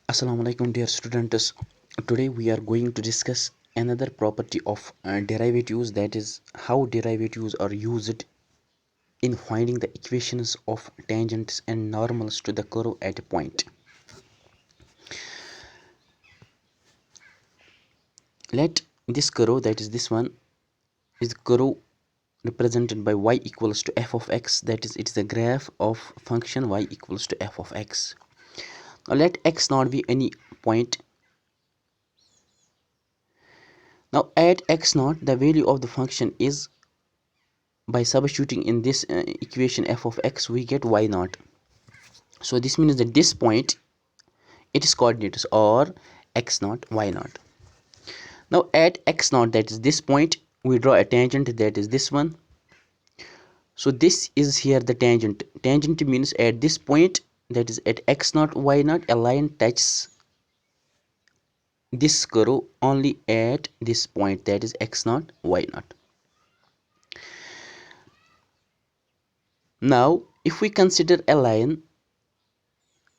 Assalamu alaikum dear students. Today we are going to discuss another property of derivatives, that is how derivatives are used in finding the equations of tangents and normals to the curve at a point. Let this curve, that is this one, is the curve represented by y equals to f of x, that is it is a graph of function y equals to f of x. Now let x not be any point. Now at x naught the value of the function is, by substituting in this equation f of x, we get y naught. So this means that this point, its coordinates are x naught, y naught. Now at x naught, that is this point, we draw a tangent, that is this one. So this is here the tangent. Tangent means at this point, that is at x naught, y naught, a line touches this curve only at this point, that is x naught, y naught. Now if we consider a line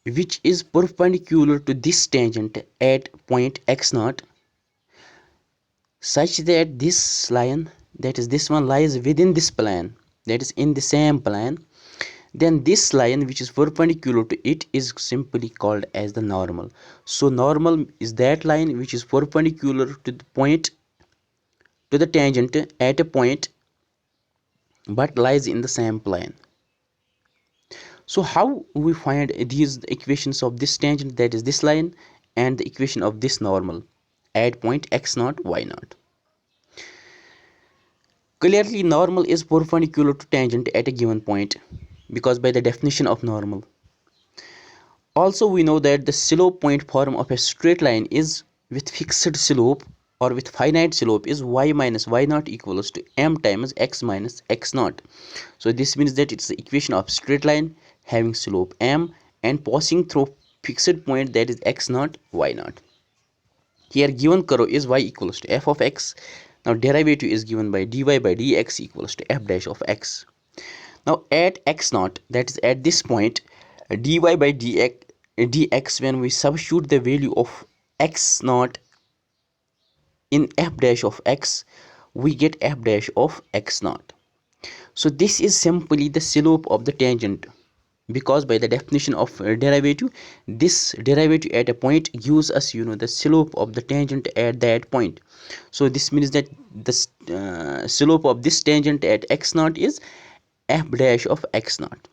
which is perpendicular to this tangent at point x naught, such that this line, that is this one, lies within this plane, that is in the same plane, then this line which is perpendicular to it is simply called as the normal. So normal is that line which is perpendicular to the point, to the tangent at a point, but lies in the same plane. So how we find these equations of this tangent, that is this line, and the equation of this normal at point x naught, y naught? Clearly normal is perpendicular to tangent at a given point, because by the definition of normal. Also we know that the slope point form of a straight line is with fixed slope or with finite slope is y minus y naught equals to m times x minus x naught. So this means that it's the equation of straight line having slope m and passing through fixed point, that is x naught, y naught. Here given curve is y equals to f of x. Now derivative is given by dy by dx equals to f dash of x. Now at x naught, that is at this point, dy by dx, when we substitute the value of x naught in f dash of x, we get f dash of x naught. So this is simply the slope of the tangent, because by the definition of derivative, this derivative at a point gives us the slope of the tangent at that point. So this means that the slope of this tangent at x naught is f dash of x naught.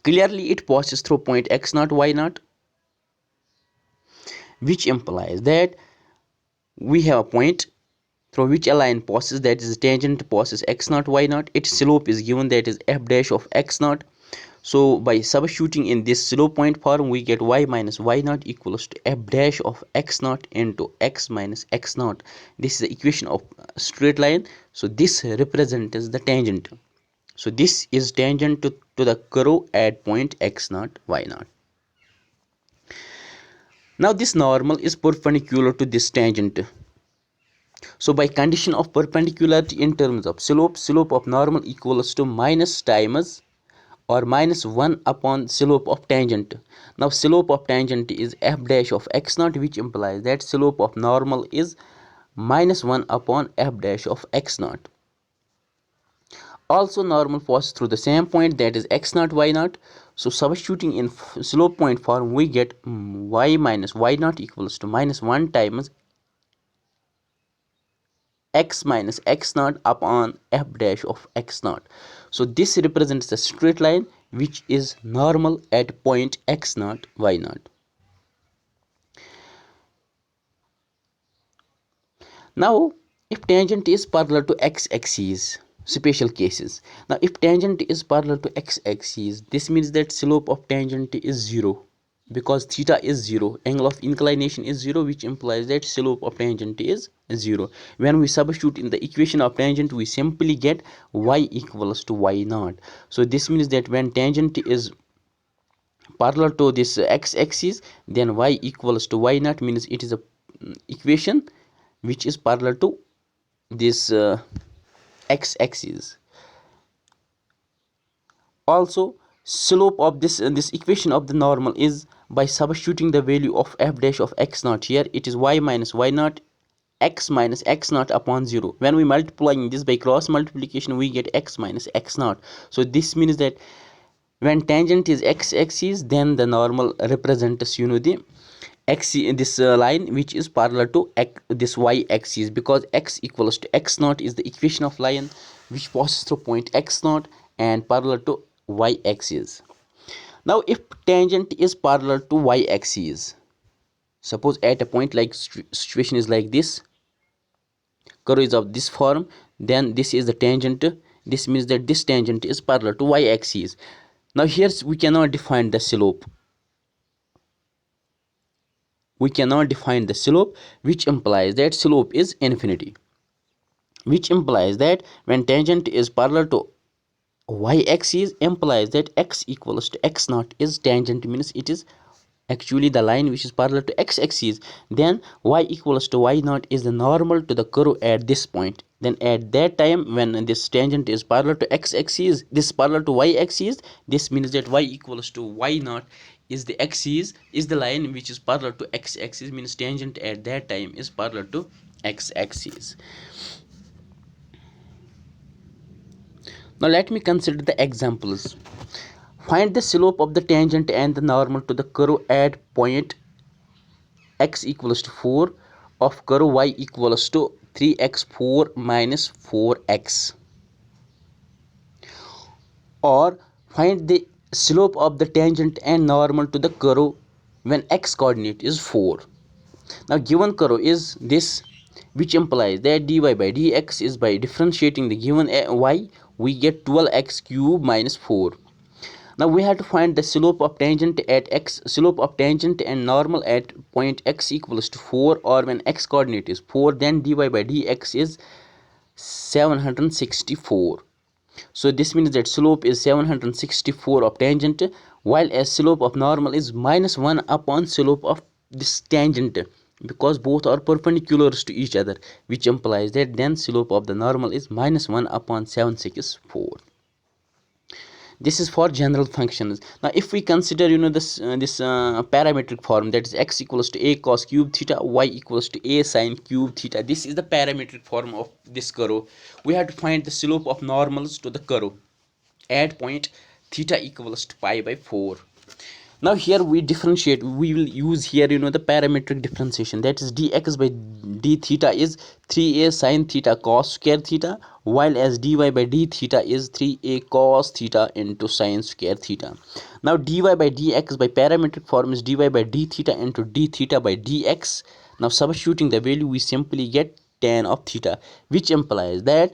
Clearly it passes through point x naught, y naught, which implies that we have a point through which a line passes, that is tangent passes x naught, y naught. Its slope is given, that is f dash of x naught. So by substituting in this slope point form, we get y minus y naught equals to f dash of x naught into x minus x naught. This is the equation of straight line. So this represents the tangent. So this is tangent to the curve at point x naught, y naught. Now this normal is perpendicular to this tangent. So by condition of perpendicularity in terms of slope of normal equals to minus times or minus 1 upon slope of tangent. Now slope of tangent is f dash of x naught, which implies that slope of normal is minus 1 upon f dash of x naught. Also normal passes through the same point, that is x naught, y naught. So substituting in slope point form, we get y minus y naught equals to minus 1 times x minus x naught upon f dash of x naught. So this represents the straight line which is normal at point x naught, y naught. Now if tangent is parallel to x-axis, special cases. Now if tangent is parallel to x-axis, this means that slope of tangent is 0, because theta is 0, angle of inclination is 0, which implies that slope of tangent is 0. When we substitute in the equation of tangent, we simply get y equals to y naught. So this means that when tangent is parallel to this x-axis, then y equals to y naught, means it is a equation which is parallel to this x-axis. Also slope of this equation of the normal is by substituting the value of f dash of x naught here, it is y minus y naught x minus x naught upon 0. When we multiplying this by cross multiplication, we get x minus x naught. So this means that when tangent is x axis, then the normal represents the x, this line which is parallel to this y axis, because x equals to x naught is the equation of line which passes through point x naught and parallel to y axis. Now if tangent is parallel to y axis, suppose at a point like situation is like this, curve is of this form, then this is the tangent. This means that this tangent is parallel to y axis. Now here we cannot define the slope. We cannot define the slope, which implies that slope is infinity, which implies that when tangent is parallel to y axis, implies that x equals to x naught is tangent, means it is actually the line which is parallel to x axis. Then y equals to y naught is the normal to the curve at this point. Then at that time when this tangent is parallel to x axis, this parallel to y axis, this means that y equals to y naught is the axis, is the line which is parallel to x axis, means tangent at that time is parallel to x axis. Now let me consider the examples. Find the slope of the tangent and the normal to the curve at point x equals to 4 of curve y equals to 3x4 minus 4x. Or find the slope of the tangent and normal to the curve when x coordinate is 4. Now given curve is this, which implies that dy by dx is, by differentiating the given y, we get 12x cube minus 4. Now we have to find the slope of tangent at x, slope of tangent and normal at point x equals to 4, or when x coordinate is 4, then dy by dx is 764. So this means that slope is 764 of tangent, while as slope of normal is minus 1 upon slope of this tangent, because both are perpendicular to each other, which implies that then slope of the normal is minus 1 upon 764. This is for general functions. Now if we consider this parametric form, that is x equals to a cos cube theta, y equals to a sin cube theta, this is the parametric form of this curve. We have to find the slope of normals to the curve at point theta equals to pi by 4. Now here we differentiate, we will use here the parametric differentiation, that is dx by d theta is 3a sin theta cos square theta, while as dy by d theta is 3a cos theta into sin square theta. Now dy by dx by parametric form is dy by d theta into d theta by dx. Now substituting the value, we simply get tan of theta, which implies that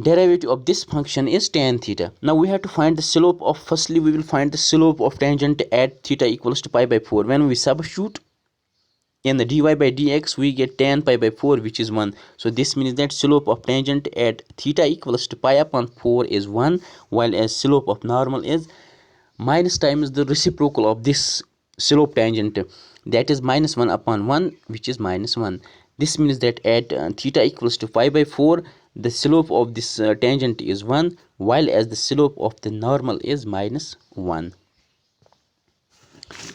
derivative of this function is tan theta. Now we have to find the slope of, firstly we will find the slope of tangent at theta equals to pi by 4. When we substitute in the dy by dx, we get tan pi by 4, which is 1. So this means that slope of tangent at theta equals to pi upon 4 is 1, while as slope of normal is minus times the reciprocal of this slope tangent, that is minus 1 upon 1, which is minus 1. This means that at theta equals to pi by 4, the slope of this tangent is 1, while as the slope of the normal is minus 1.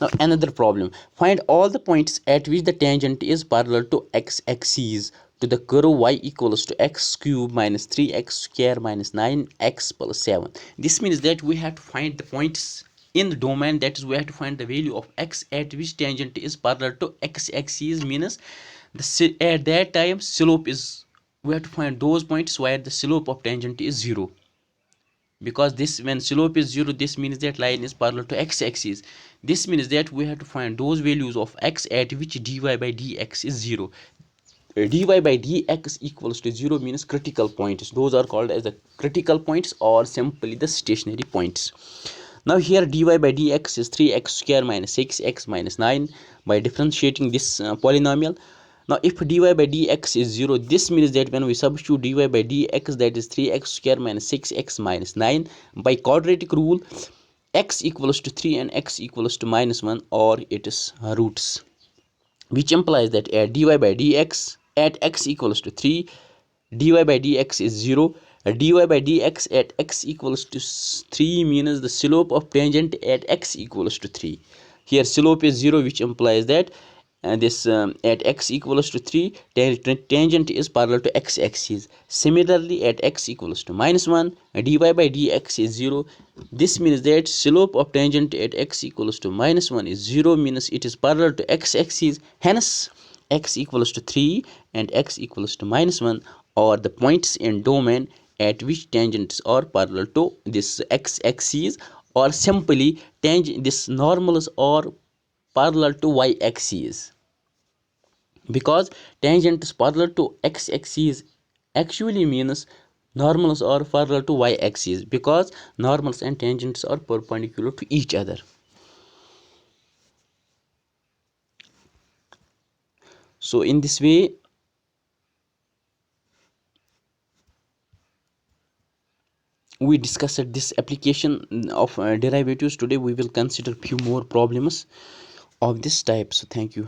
Now another problem, find all the points at which the tangent is parallel to x axis to the curve y equals to x cube minus 3x square minus 9x plus 7. This means that we have to find the points in the domain, that is we have to find the value of x at which tangent is parallel to x axis, means at that time slope is, we have to find those points where the slope of tangent is 0, because this, when slope is 0, this means that line is parallel to x axis. This means that we have to find those values of x at which dy by dx is 0. Dy by dx equals to 0 means critical points. Those are called as the critical points, or simply the stationary points. Now here dy by dx is 3x square minus 6x minus 9 by differentiating this polynomial. Now if dy by dx is 0, this means that when we substitute dy by dx, that is 3x square minus 6x minus 9, by quadratic rule, x equals to 3 and x equals to minus 1, or its roots, which implies that at dy by dx at x equals to 3, dy by dx is 0. Dy by dx at x equals to 3 means the slope of tangent at x equals to 3. Here slope is 0, which implies that this at x equals to 3, tangent is parallel to x axis. Similarly, at x equals to -1, dy by dx is 0. This means that slope of tangent at x equals to -1 is 0, means it is parallel to x axis. Hence x equals to 3 and x equals to -1 are the points in domain at which tangents are parallel to this x axis, or simply this normals are parallel to y axis, because tangents parallel to x axis actually means normals are parallel to y axis, because normals and tangents are perpendicular to each other. So in this way we discussed this application of derivatives. Today we will consider few more problems of this type. So thank you.